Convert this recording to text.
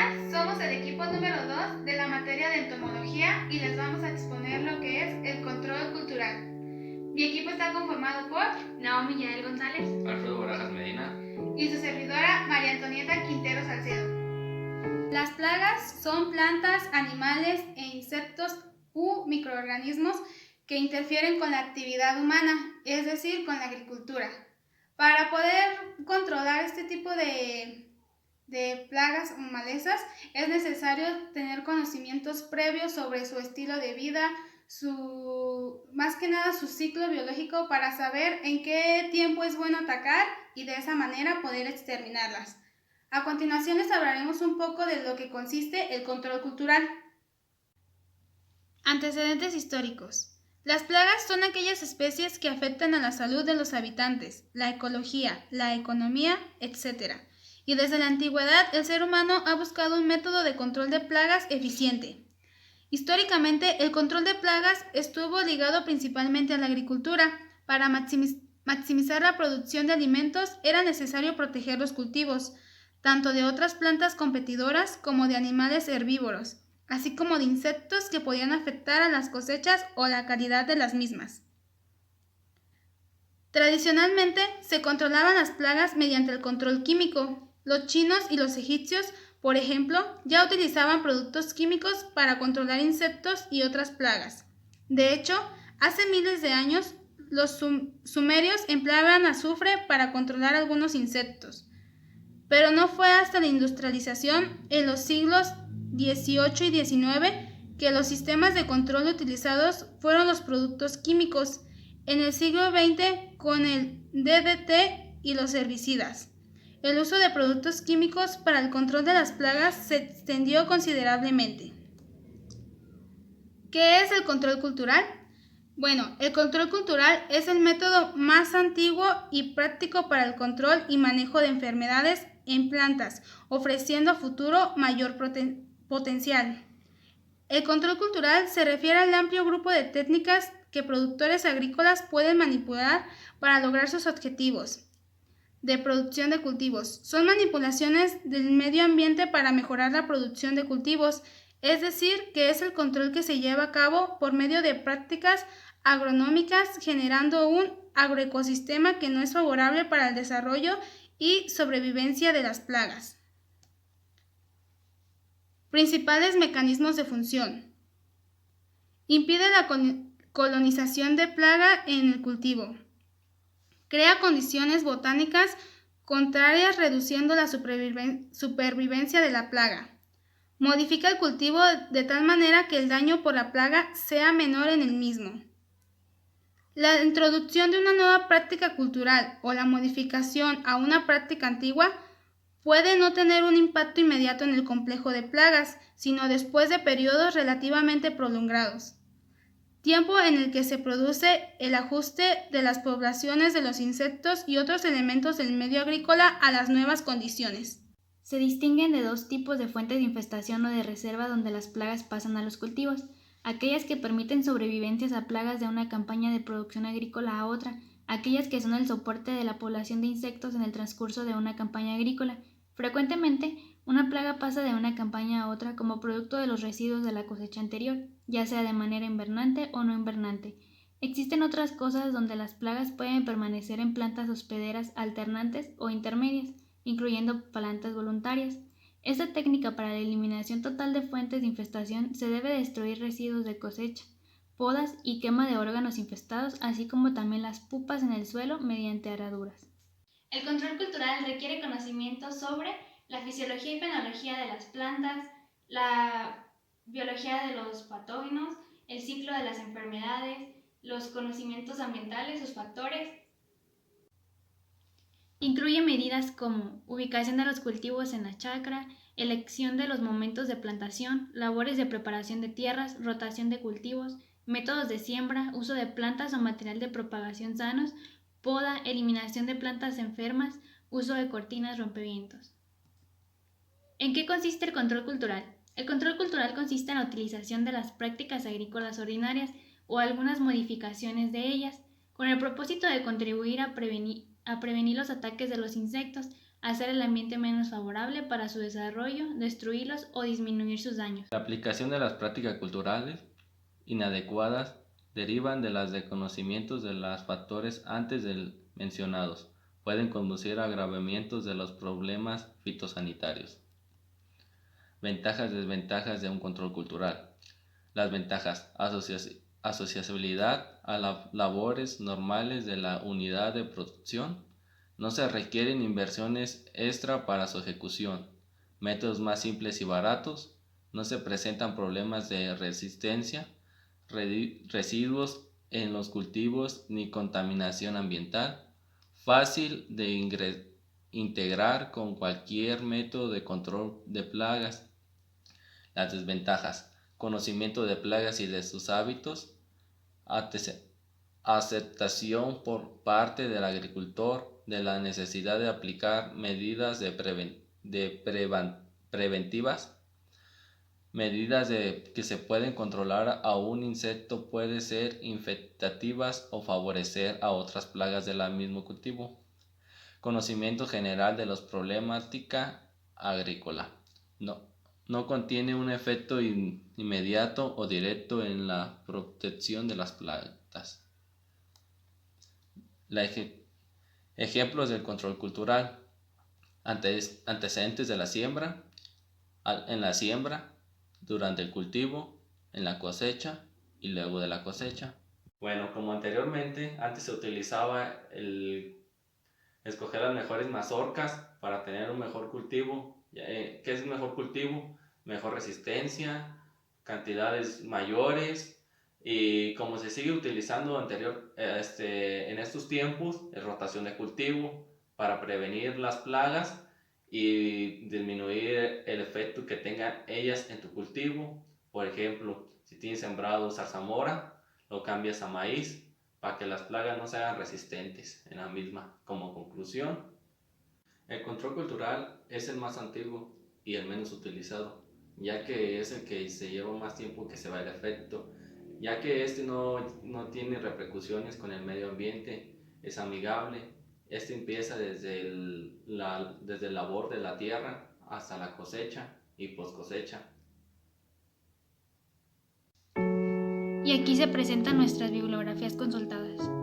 Hola, somos el equipo número 2 de la materia de entomología y les vamos a exponer lo que es el control cultural. Mi equipo está conformado por Naomi Yael González, Alfredo Barajas Medina y su servidora María Antonieta Quintero Salcedo. Las plagas son plantas, animales e insectos u microorganismos que interfieren con la actividad humana, es decir, con la agricultura. Para poder controlar este tipo de plagas o malezas, es necesario tener conocimientos previos sobre su estilo de vida, más que nada su ciclo biológico, para saber en qué tiempo es bueno atacar y de esa manera poder exterminarlas. A continuación les hablaremos un poco de lo que consiste el control cultural. Antecedentes históricos. Las plagas son aquellas especies que afectan a la salud de los habitantes, la ecología, la economía, etc. Y desde la antigüedad el ser humano ha buscado un método de control de plagas eficiente. Históricamente, el control de plagas estuvo ligado principalmente a la agricultura. Para maximizar la producción de alimentos era necesario proteger los cultivos, tanto de otras plantas competidoras como de animales herbívoros, así como de insectos que podían afectar a las cosechas o la calidad de las mismas. Tradicionalmente se controlaban las plagas mediante el control químico. Los chinos y los egipcios, por ejemplo, ya utilizaban productos químicos para controlar insectos y otras plagas. De hecho, hace miles de años, los sumerios empleaban azufre para controlar algunos insectos. Pero no fue hasta la industrialización en los siglos XVIII y XIX que los sistemas de control utilizados fueron los productos químicos. En el siglo XX, con el DDT y los herbicidas, el uso de productos químicos para el control de las plagas se extendió considerablemente. ¿Qué es el control cultural? Bueno, el control cultural es el método más antiguo y práctico para el control y manejo de enfermedades en plantas, ofreciendo a futuro mayor potencial. El control cultural se refiere al amplio grupo de técnicas que productores agrícolas pueden manipular para lograr sus objetivos de producción de cultivos. Son manipulaciones del medio ambiente para mejorar la producción de cultivos, es decir, que es el control que se lleva a cabo por medio de prácticas agronómicas, generando un agroecosistema que no es favorable para el desarrollo y sobrevivencia de las plagas. Principales mecanismos de función. Impide la colonización de plaga en el cultivo. Crea condiciones botánicas contrarias, reduciendo la supervivencia de la plaga. Modifica el cultivo de tal manera que el daño por la plaga sea menor en el mismo. La introducción de una nueva práctica cultural o la modificación a una práctica antigua puede no tener un impacto inmediato en el complejo de plagas, sino después de periodos relativamente prolongados. Tiempo en el que se produce el ajuste de las poblaciones de los insectos y otros elementos del medio agrícola a las nuevas condiciones. Se distinguen de dos tipos de fuentes de infestación o de reserva donde las plagas pasan a los cultivos: aquellas que permiten sobrevivencias a plagas de una campaña de producción agrícola a otra, aquellas que son el soporte de la población de insectos en el transcurso de una campaña agrícola. Frecuentemente, una plaga pasa de una campaña a otra como producto de los residuos de la cosecha anterior, ya sea de manera invernante o no invernante. Existen otras cosas donde las plagas pueden permanecer en plantas hospederas alternantes o intermedias, incluyendo plantas voluntarias. Esta técnica para la eliminación total de fuentes de infestación se debe destruir residuos de cosecha, podas y quema de órganos infestados, así como también las pupas en el suelo mediante araduras. El control cultural requiere conocimiento sobre la fisiología y fenología de las plantas, la biología de los patógenos, el ciclo de las enfermedades, los conocimientos ambientales, sus factores. Incluye medidas como ubicación de los cultivos en la chacra, elección de los momentos de plantación, labores de preparación de tierras, rotación de cultivos, métodos de siembra, uso de plantas o material de propagación sanos, poda, eliminación de plantas enfermas, uso de cortinas rompevientos. ¿En qué consiste el control cultural? El control cultural consiste en la utilización de las prácticas agrícolas ordinarias o algunas modificaciones de ellas, con el propósito de contribuir a prevenir los ataques de los insectos, hacer el ambiente menos favorable para su desarrollo, destruirlos o disminuir sus daños. La aplicación de las prácticas culturales inadecuadas derivan de los desconocimientos de los factores antes mencionados. Pueden conducir a agravamientos de los problemas fitosanitarios. Ventajas y desventajas de un control cultural. Las ventajas: asociabilidad a las labores normales de la unidad de producción. No se requieren inversiones extra para su ejecución. Métodos más simples y baratos. No se presentan problemas de resistencia, residuos en los cultivos ni contaminación ambiental. Fácil de integrar con cualquier método de control de plagas. Las desventajas: conocimiento de plagas y de sus hábitos, aceptación por parte del agricultor de la necesidad de aplicar medidas preventivas, medidas que se pueden controlar a un insecto puede ser infectativas o favorecer a otras plagas del mismo cultivo. Conocimiento general de la problemática agrícola. No contiene un efecto inmediato o directo en la protección de las plantas. Ejemplos del control cultural. Antecedentes de la siembra, en la siembra, durante el cultivo, en la cosecha y luego de la cosecha. Bueno, como anteriormente, antes se utilizaba el escoger las mejores mazorcas para tener un mejor cultivo. ¿Qué es un mejor cultivo? Mejor resistencia, cantidades mayores, y como se sigue utilizando en estos tiempos, es rotación de cultivo para prevenir las plagas y disminuir el efecto que tengan ellas en tu cultivo. Por ejemplo, si tienes sembrado zarzamora, lo cambias a maíz para que las plagas no se hagan resistentes en la misma. Como conclusión, el control cultural es el más antiguo y el menos utilizado, ya que es el que se lleva más tiempo que se va el efecto, ya que no tiene repercusiones con el medio ambiente, es amigable. Empieza desde el labor de la tierra hasta la cosecha y post cosecha. Y aquí se presentan nuestras bibliografías consultadas.